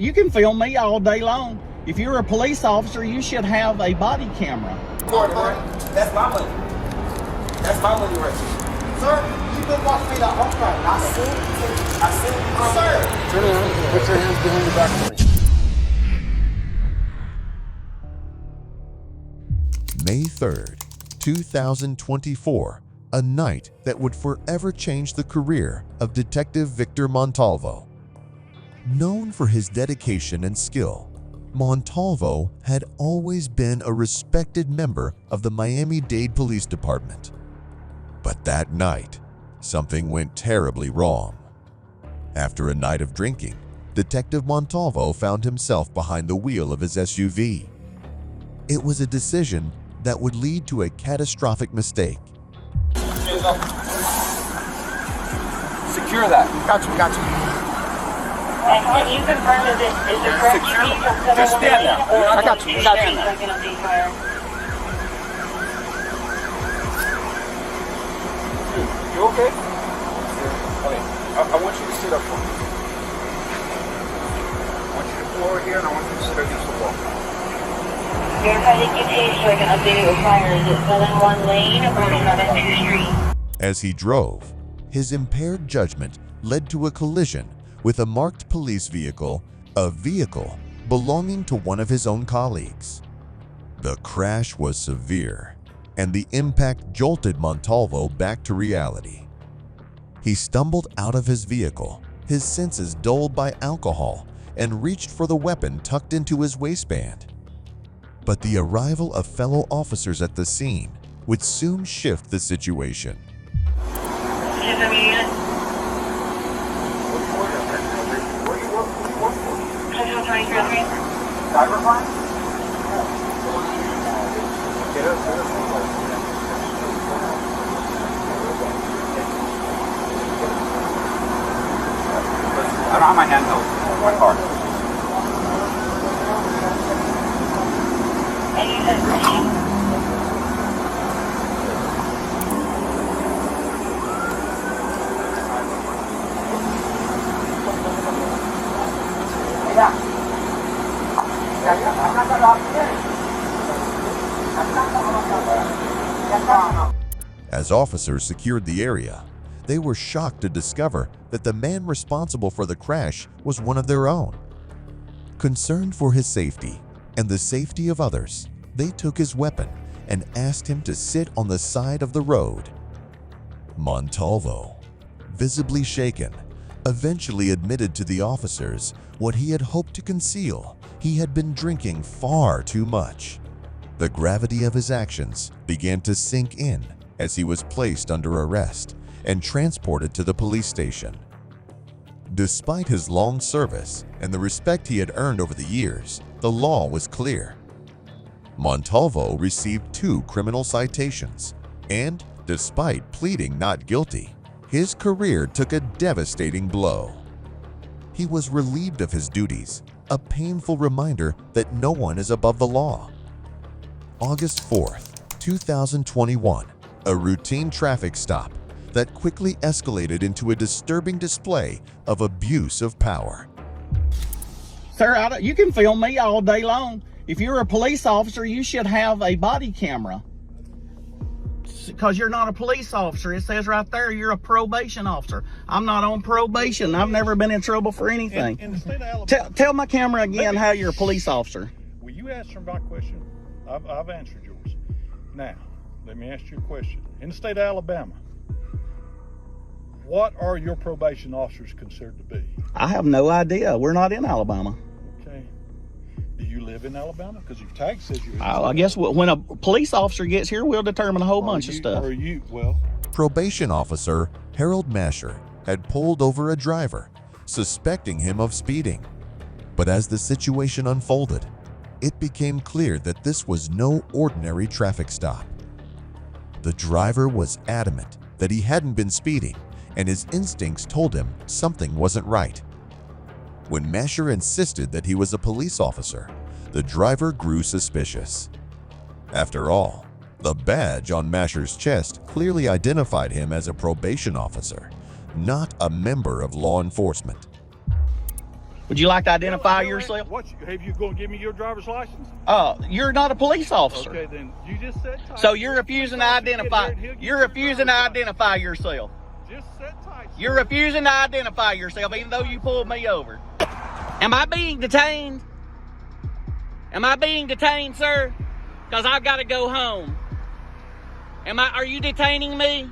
You can film me all day long. If you're a police officer, you should have a body camera. That's my money. That's my money right here. Sir, you been watching me the whole time. I see you. Sir. Turn around. Put your hands behind your back for me. May 3rd, 2024, a night that would forever change the career of Detective Victor Montalvo. Known for his dedication and skill, Montalvo had always been a respected member of the Miami-Dade Police Department. But that night, something went terribly wrong. After a night of drinking, Detective Montalvo found himself behind the wheel of his SUV. It was a decision that would lead to a catastrophic mistake. Secure that. Got you. And can you confirm that this is the correct street from Just stand there. I got you. You okay? Okay. I want you to sit up for me. I want you to pull over here and I want you to sit against the wall. Verify the ETA so I can update it with fire. Is it still in one lane or is it on 2 street? As he drove, his impaired judgment led to a collision with a marked police vehicle, a vehicle belonging to one of his own colleagues. The crash was severe, and the impact jolted Montalvo back to reality. He stumbled out of his vehicle, his senses dulled by alcohol, and reached for the weapon tucked into his waistband. But the arrival of fellow officers at the scene would soon shift the situation. I don't have my handheld. My car. As officers secured the area, they were shocked to discover that the man responsible for the crash was one of their own. Concerned for his safety and the safety of others, they took his weapon and asked him to sit on the side of the road. Montalvo, visibly shaken, eventually admitted to the officers what he had hoped to conceal. He had been drinking far too much. The gravity of his actions began to sink in as he was placed under arrest and transported to the police station. Despite his long service and the respect he had earned over the years, the law was clear. Montalvo received 2 criminal citations, and despite pleading not guilty, his career took a devastating blow. He was relieved of his duties, a painful reminder that no one is above the law. August 4th, 2021, a routine traffic stop that quickly escalated into a disturbing display of abuse of power. Sir, you can film me all day long. If you're a police officer, you should have a body camera. Because you're not a police officer. It says right there you're a probation officer. I'm not on probation. I've never been in trouble for anything. In the state of Alabama, Tell my camera again how you're a police officer. will you answer my question? I've answered yours. Now, let me ask you a question. In the state of Alabama, what are your probation officers considered to be? I have no idea. We're not in Alabama. Okay. Do you live in Alabama? Because your tag says you're in I guess when a police officer gets here, we'll determine a whole bunch of stuff. Probation officer Harold Masher had pulled over a driver, suspecting him of speeding. But as the situation unfolded, it became clear that this was no ordinary traffic stop. The driver was adamant that he hadn't been speeding, and his instincts told him something wasn't right. When Masher insisted that he was a police officer, the driver grew suspicious. After all, the badge on Masher's chest clearly identified him as a probation officer, not a member of law enforcement. Would you like to identify yourself? Have you going to give me your driver's license? You're not a police officer. Okay, then you just said tight. So you're refusing to identify. You're refusing to identify yourself. Just sit tight. You're refusing to identify yourself, even though you pulled me over. Am I being detained? Am I being detained, sir? Because I've got to go home. Are you detaining me?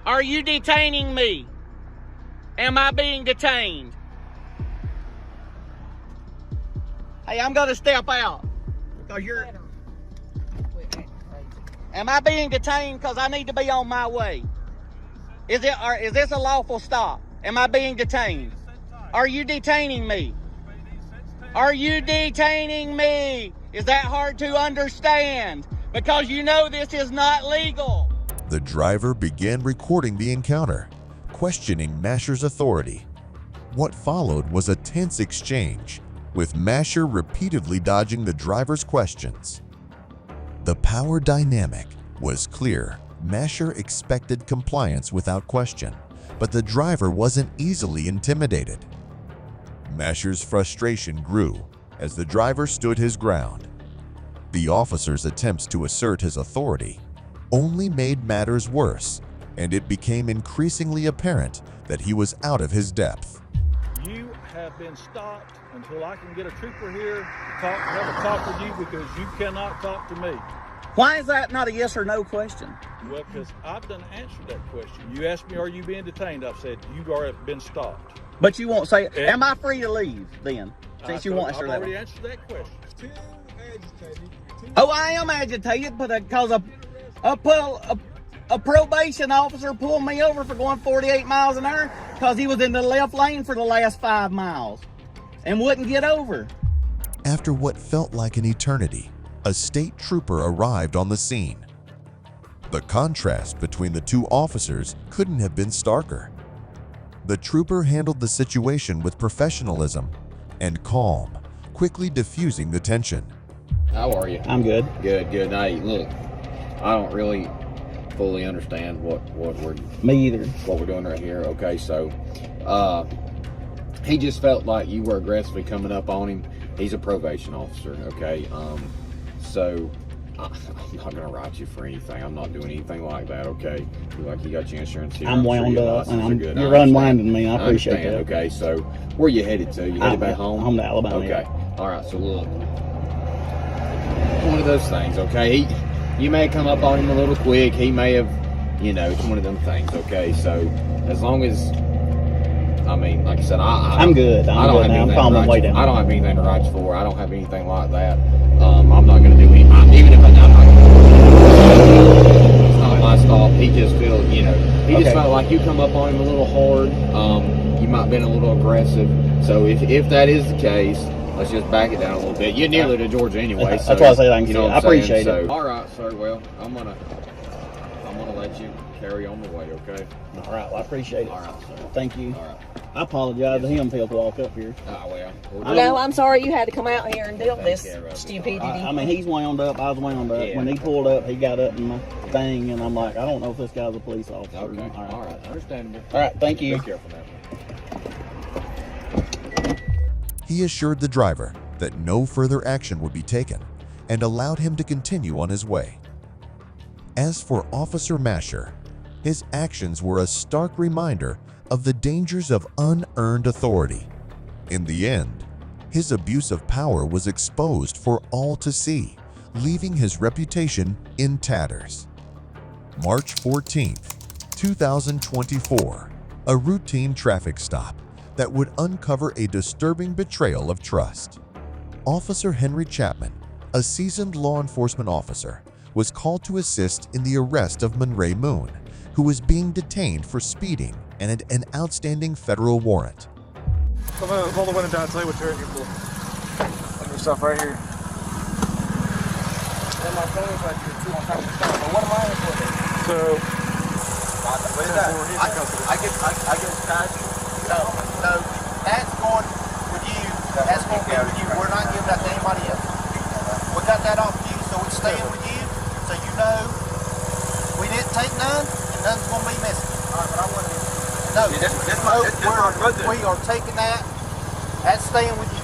Are you detaining me? Am I being detained? Hey, I'm gonna step out. Because you're... Am I being detained because I need to be on my way? Is this a lawful stop? Am I being detained? Are you detaining me? Are you detaining me? Is that hard to understand? Because you know this is not legal. The driver began recording the encounter, questioning Masher's authority. What followed was a tense exchange, with Masher repeatedly dodging the driver's questions. The power dynamic was clear. Masher expected compliance without question, but the driver wasn't easily intimidated. Masher's frustration grew as the driver stood his ground. The officer's attempts to assert his authority only made matters worse, and it became increasingly apparent that he was out of his depth. You have been stopped until I can get a trooper here to have a talk with you, because you cannot talk to me. Why is that not a yes or no question? Well, because I've done answered that question. You asked me, are you being detained? I've said, you are been stopped. But you won't say, am I free to leave then? Since you won't answer that. I've already answered that question. Oh, I am agitated because a probation officer pulled me over for going 48 miles an hour because he was in the left lane for the last 5 miles and wouldn't get over. After what felt like an eternity, a state trooper arrived on the scene. The contrast between the two officers couldn't have been starker. The trooper handled the situation with professionalism and calm, quickly diffusing the tension. How are you? I'm good. Good. Hey, look, I don't really fully understand what we're doing right here. Okay, so he just felt like you were aggressively coming up on him. He's a probation officer. Okay, so I'm not gonna write you for anything. I'm not doing anything like that. Okay, like you got your insurance here. I'm wound up, and you're unwinding me. I appreciate that. Okay, so where you headed to? You headed back home? Home to Alabama. Okay. Yeah. All right. So look, one of those things. Okay, you may come up on him a little quick. He may have, it's one of them things. Okay, so as long as, like I said, I'm good. I'm calm my way down. I don't have anything to write you for. I don't have anything like that. I'm not going to do anything. Even if I'm not going to. It's not my stop. He just feels, he just felt like you come up on him a little hard. You might have been a little aggressive. So if that is the case, let's just back it down a little bit. You're nearly to Georgia anyway. So, that's why I say I can I appreciate it. All right, sir. Well, I'm gonna let you carry on the way. Okay. All right. Well, I appreciate it. All right, sir. Thank you. All right. I apologize to him for to walk up here. No, I'm sorry you had to come out here and deal with this stupidity. I mean, he's wound up. I was wound up. Yeah. When he pulled up, he got up in my thing, and I'm like, I don't know if this guy's a police officer. Okay. All right. Understandable. All right. Thank you. Be careful now. He assured the driver that no further action would be taken and allowed him to continue on his way. As for Officer Masher, his actions were a stark reminder of the dangers of unearned authority. In the end, his abuse of power was exposed for all to see, leaving his reputation in tatters. March 14th, 2024, a routine traffic stop that would uncover a disturbing betrayal of trust. Officer Henry Chapman, a seasoned law enforcement officer, was called to assist in the arrest of Monray Moon, who was being detained for speeding and had an outstanding federal warrant. I'm gonna roll the window down and tell you what you're here for. Let me stop right here. And my phone is right here too on top of the car. But what am I in for then? So, What is that? I get charged. No, that's going with you. That's going to be with you. We're not giving that to anybody else. We got that off you, so it's staying with you. So you know we didn't take none, and none's going to be missing. All right, but I want to. No, we're We are taking that. That's staying with you.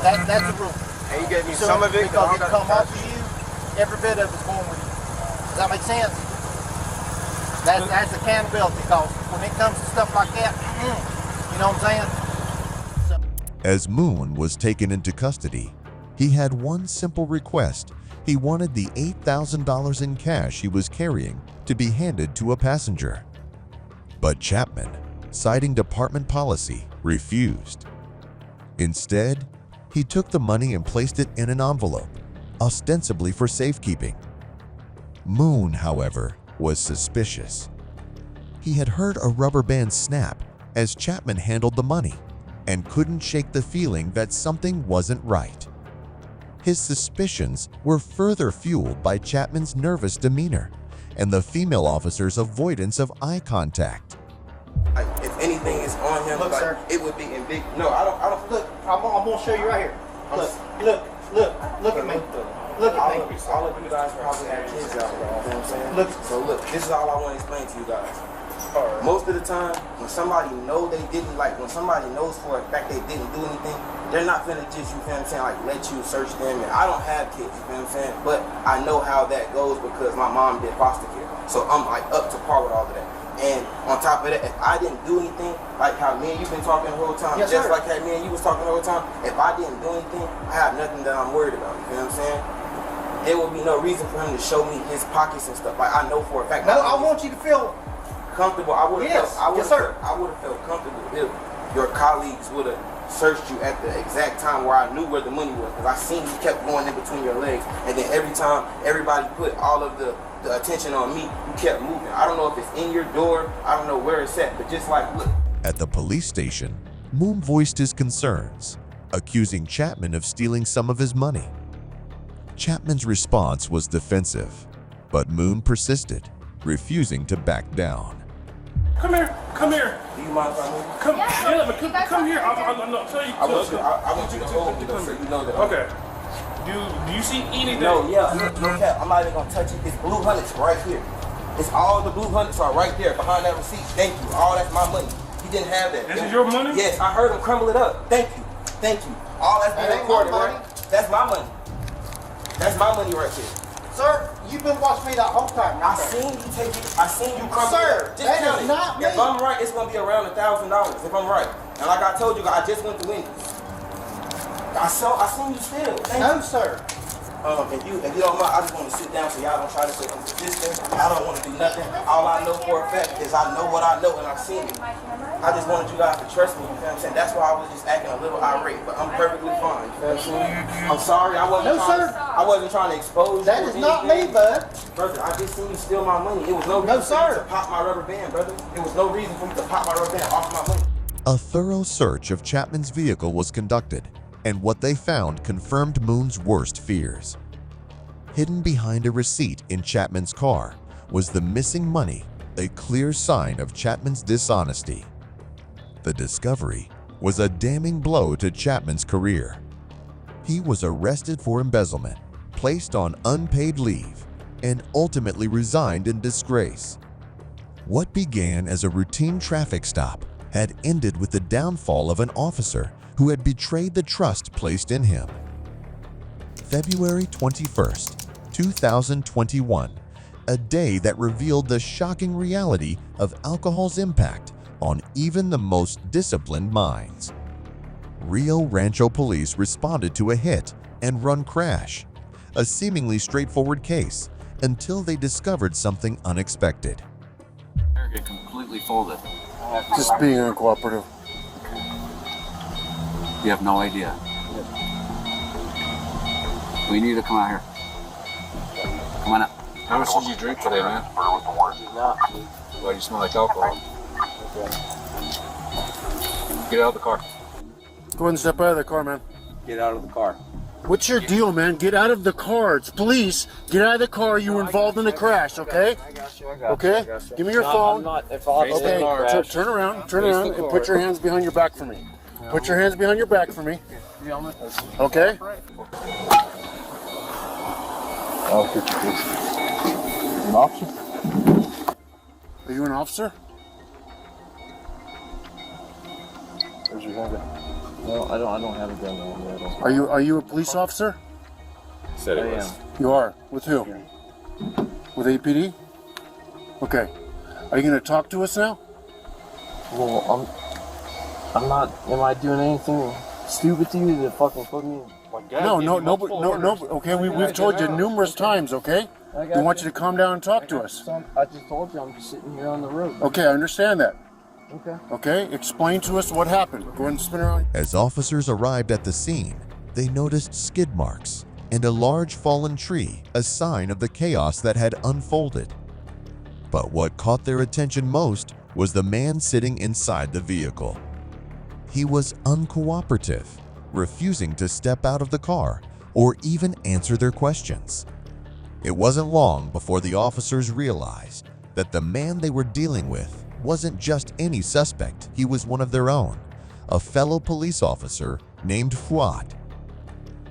That's the rule. And you gave me So, some of it because it come off of you. Every bit of it's going with you. Does that make sense? That's accountability. Because when it comes to stuff like that, you know what I'm saying? As Moon was taken into custody, he had one simple request. He wanted the $8,000 in cash he was carrying to be handed to a passenger. But Chapman, citing department policy, refused. Instead, he took the money and placed it in an envelope, ostensibly for safekeeping. Moon, however, was suspicious. He had heard a rubber band snap as Chapman handled the money and couldn't shake the feeling that something wasn't right. His suspicions were further fueled by Chapman's nervous demeanor and the female officer's avoidance of eye contact. Like, if anything is on him, Look, like, sir. it would be in big. No, I don't. Look, I'm gonna show you right here. Look at me. Look at me. All of you guys probably have kids out there. You know what I'm saying? Look. So look, this is all I want to explain to you guys. Most of the time, when somebody know they didn't, like when somebody knows for a fact they didn't do anything, they're not gonna just, you feel what I'm saying, like let you search them. And I don't have kids, you feel what I'm saying? But I know how that goes because my mom did foster care. So I'm like up to par with all of that. And on top of that, if I didn't do anything, like how me and you've been talking the whole time, Yes, just sir. like how me and you was talking the whole time, if I didn't do anything, I have nothing that I'm worried about, you feel what I'm saying? There would be no reason for him to show me his pockets and stuff. Like I know for a fact. No, I want you to feel comfortable. I would have Yes. felt, Yes, sir. I would have felt comfortable if your colleagues would have searched you at the exact time where I knew where the money was, because I seen you kept going in between your legs, and then every time everybody put all of the attention on me, you kept moving. I don't know if it's in your door, I don't know where it's at, but just like look. At the police station, Moon voiced his concerns, accusing Chapman of stealing some of his money. Chapman's response was defensive, but Moon persisted, refusing to back down. Come here. Come here. Do you mind if I move? Come, yeah, but come here. I'm not telling you. I want you to hold me though, so you know that. Okay. Do you see anything? No, yeah, no cap. I'm not even gonna touch it. It's blue hundreds right here. It's all the blue hundreds are right there behind that receipt. Thank you. All that's my money. He didn't have that. This is your money? Yes, I heard him crumble it up. Thank you. Thank you. All that's been That ain't recorded, my right? money. That's my money. That's my money right there. Sir, you've been watching me that whole time. I seen you take it. I seen you crumble Sir, it up. Just that count is it. not me. If I'm right, it's gonna be around $1,000. If I'm right, and like I told you, I just went to Wendy's. I seen you steal. Thank No, you. sir. If you don't mind, I just want to sit down so y'all don't try to say I'm resistant. I don't want to do nothing. All I know for a fact is I know what I know and I've seen it. I just wanted you guys to trust me, you know what I'm saying? That's why I was just acting a little irate, but I'm perfectly fine, you know what I'm saying? I'm sorry, I wasn't trying to expose you. That is not me, bud. Brother, I just seen you steal my money. It was no reason for you to pop my rubber band, brother. There was no reason for you to pop my rubber band off my money. A thorough search of Chapman's vehicle was conducted, and what they found confirmed Moon's worst fears. Hidden behind a receipt in Chapman's car was the missing money, a clear sign of Chapman's dishonesty. The discovery was a damning blow to Chapman's career. He was arrested for embezzlement, placed on unpaid leave, and ultimately resigned in disgrace. What began as a routine traffic stop had ended with the downfall of an officer who had betrayed the trust placed in him. February 21st, 2021, a day that revealed the shocking reality of alcohol's impact on even the most disciplined minds. Rio Rancho police responded to a hit-and-run crash, a seemingly straightforward case, until they discovered something unexpected. Get completely folded. Just being uncooperative. You have no idea. We need to come out here. Come on up. How much did you drink today, man? Why you smell like alcohol? Get out of the car. Go ahead and step out of the car, man. Get out of the car. What's your deal, man? Get out of the car. It's police. Get out of the car. You were involved in the crash, okay? Okay? Give me your phone. Okay, turn around and put your hands behind your back for me. Put your hands behind your back for me. Okay? An officer? Are you an officer? Where's your gun? No, I don't have a gun on me at all. Are you a police officer? Said it was. You are. With who? With APD? Okay. Are you gonna talk to us now? Well, I'm not. Am I doing anything stupid to you to fucking put me? No. Okay, we've told you numerous times. Okay. We want you to calm down and talk to us. I just told you I'm just sitting here on the road. Okay, I understand that. Okay. Okay, explain to us what happened. Go ahead and spin around. As officers arrived at the scene, they noticed skid marks and a large fallen tree, a sign of the chaos that had unfolded. But what caught their attention most was the man sitting inside the vehicle. He was uncooperative, refusing to step out of the car or even answer their questions. It wasn't long before the officers realized that the man they were dealing with wasn't just any suspect, he was one of their own, a fellow police officer named Fuad.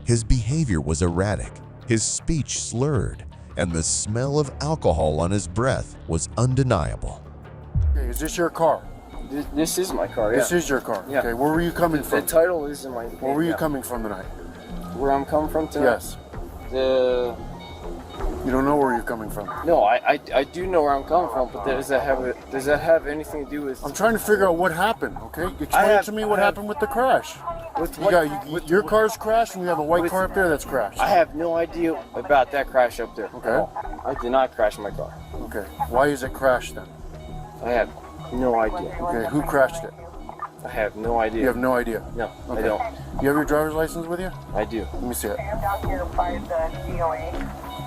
His behavior was erratic, his speech slurred, and the smell of alcohol on his breath was undeniable. Okay, is this your car? This is my car, yeah. This is your car? Yeah. Okay, where were you coming from? The title is in my... Where were you coming from tonight? Where I'm coming from tonight? Yes. You don't know where you're coming from? No, I do know where I'm coming from, but does that have anything to do with... I'm trying to figure out what happened, okay? Explain to me what happened with the crash. Your car's crashed and we have a white car up there that's crashed. I have no idea about that crash up there. Okay. I did not crash my car. Okay. Why is it crashed then? I have no idea. Okay, who crashed it? I have no idea. You have no idea? No, okay. I don't. You have your driver's license with you? I do. Let me see it.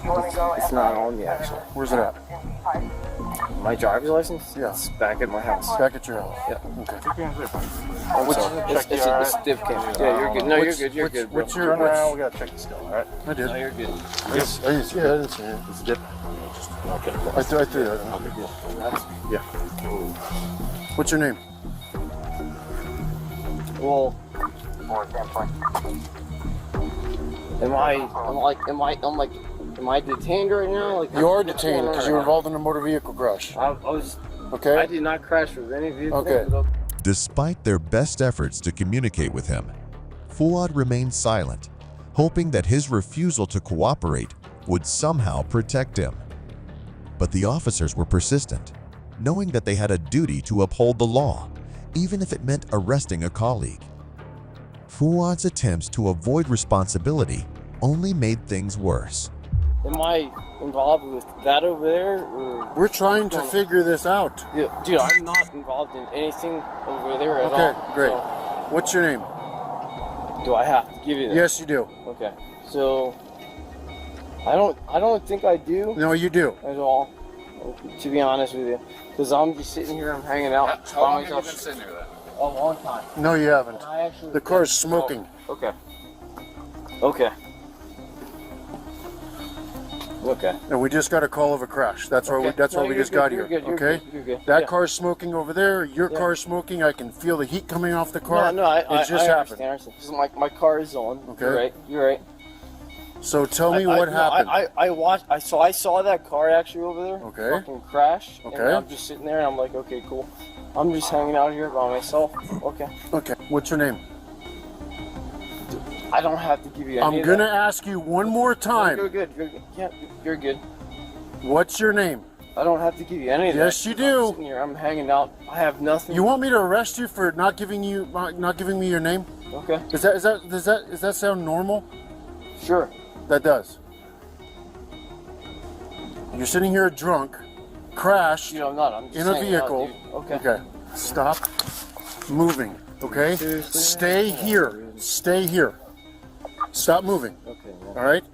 It's not on me, actually. Where's it at? My driver's license? Yeah. It's back at my house. Back at your house? Yeah. Okay. It's a stiff cam. Yeah, you're good. No, you're good. What's your... Turn around, we gotta check the skull, alright? I did. No, you're good. I didn't see it. It's dip. Okay. I threw it. Okay, cool. Yeah. What's your name? Well, am I detained right now? Like, you are detained because you were involved in a motor vehicle crash. I was. Okay. I did not crash with any vehicle. Okay. Despite their best efforts to communicate with him, Fuad remained silent, hoping that his refusal to cooperate would somehow protect him. But the officers were persistent, knowing that they had a duty to uphold the law, even if it meant arresting a colleague. Fuad's attempts to avoid responsibility only made things worse. Am I involved with that over there? Or... We're trying to figure this out. Yeah, dude, I'm not involved in anything over there at all. Okay, great. So, what's your name? do I have to give you that? Yes, you do. Okay. So I don't think I do. No, you do. At all. To be honest with you. Because I'm just sitting here, I'm hanging out. How long have you been sitting there then? A long time. No, you haven't. The car's smoking. Okay. Okay. Okay. And we just got a call of a crash. That's why we just got here. Okay? You're good. That car's smoking over there. Your car's smoking. I can feel the heat coming off the car. No, I happened. understand. My car is on. Okay. You're right. So tell me what happened. I saw that car actually over there. Okay. Fucking crash. Okay. And I'm just sitting there and I'm like, okay, cool. I'm just hanging out here by myself. Okay. Okay. What's your name? I don't have to give you any I'm gonna ask you one more time. You're good. Yeah, you're good. What's your name? I don't have to give you any of that. Yes, you do. I'm sitting here, I'm hanging out. I have nothing. You want me to arrest you for not giving me your name? Okay. Does that sound normal? Sure. That does. You're sitting here drunk, crashed I'm not. I'm just in a hanging out, vehicle. dude. Okay. Okay. Stop moving. Okay. Seriously? Stay here. Stay here. Stop moving. Okay. All right.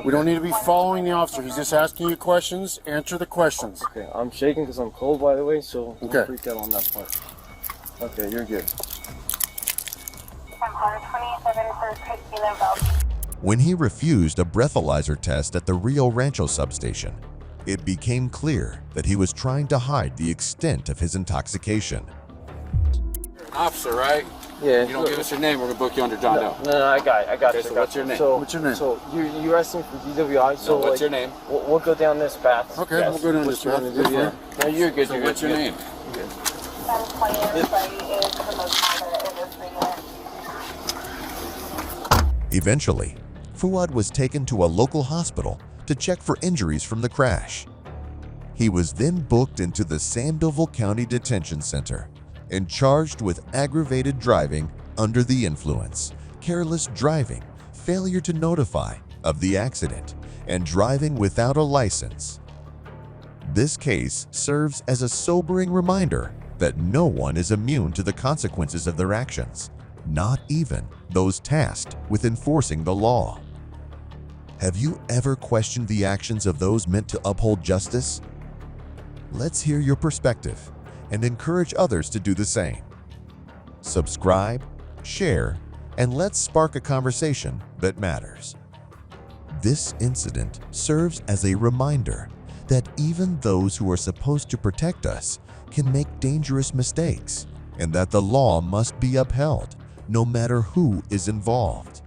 We don't need to be following the officer. He's just asking you questions. Answer the questions. Okay. I'm shaking because I'm cold, by the way, so okay. Don't freak out on that part. Okay, you're good. When he refused a breathalyzer test at the Rio Rancho substation, it became clear that he was trying to hide the extent of his intoxication. Officer, right? Yeah. You don't give us your name, we're gonna book you under John Doe. No, I got Okay, you. so what's your name? What's your name? So you arresting for DWI. So what's your name? We'll go down this path. Okay, we'll go down this path. Yeah. No, you're good. So what's your name? You're good. Eventually, Fuad was taken to a local hospital to check for injuries from the crash. He was then booked into the Sandoval County Detention Center and charged with aggravated driving under the influence, careless driving, failure to notify of the accident, and driving without a license. This case serves as a sobering reminder that no one is immune to the consequences of their actions, not even those tasked with enforcing the law. Have you ever questioned the actions of those meant to uphold justice? Let's hear your perspective and encourage others to do the same. Subscribe, share, and let's spark a conversation that matters. This incident serves as a reminder that even those who are supposed to protect us can make dangerous mistakes, and that the law must be upheld no matter who is involved.